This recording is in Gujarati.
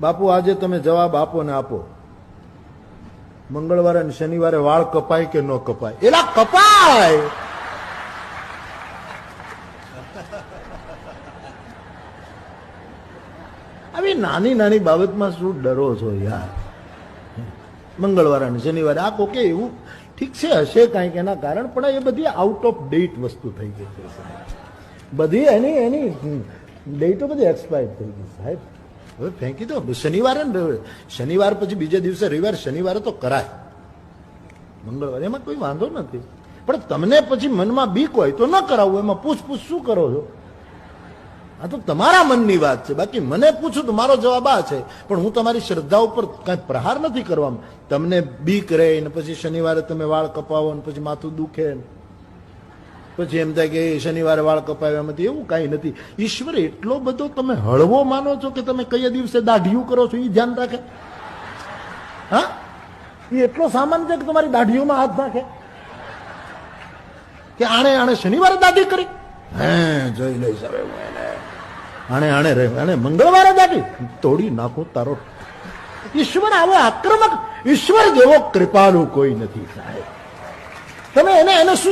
બાપુ આજે તમે જવાબ આપો ને આપો, મંગળવારે અને શનિવારે વાળ કપાય કે ન કપાય? એલા કપાય. આવી નાની નાની બાબતમાં શું ડરો છો યાર? મંગળવારે અને શનિવારે આ કોકે એવું ઠીક છે, હશે કાંઈક એના કારણ, પણ એ બધી આઉટ ઓફ ડેટ વસ્તુ થઈ ગઈ છે સાહેબ. બધી એની ડેટો બધી એક્સપાયર થઈ ગઈ સાહેબ. હવે ફેંકી દો. શનિવાર પછી બીજે દિવસે રવિવાર, શનિવારે તો કરાય, મંગળવારે એમાં કોઈ વાંધો નથી. પણ તમને પછી મનમાં બીક હોય તો ન કરાવવું, એમાં પૂછપૂછ શું કરો છો? આ તો તમારા મનની વાત છે. બાકી મને પૂછું તો મારો જવાબ આ છે, પણ હું તમારી શ્રદ્ધા ઉપર કઈ પ્રહાર નથી કરવામાં. તમને બીક રહે ને પછી શનિવારે તમે વાળ કપાવો ને પછી માથું દુખે, પછી એમ થાય કે શનિવારે વાળ કપાવ્યામાંથી, એવું કાંઈ નથી. ઈશ્વર એટલો બધો તમે હળવો માનો છો કે તમે કયા દિવસે દાઢિયું કરો છો એ ધ્યાન રાખે? હા, એ એટલો સામાન છે કે તમારી દાઢીઓમાં હાથ નાખે કે આણે શનિવારે દાઢી કરી? હે, જોઈ લઈશ હવે હું એને. આણે મંગળવારે દાઢી તોડી નાખો તારો. ઈશ્વર આવો આક્રમક, ઈશ્વર જેવો કૃપાળુ કોઈ નથી સાહેબ. તમે એને શું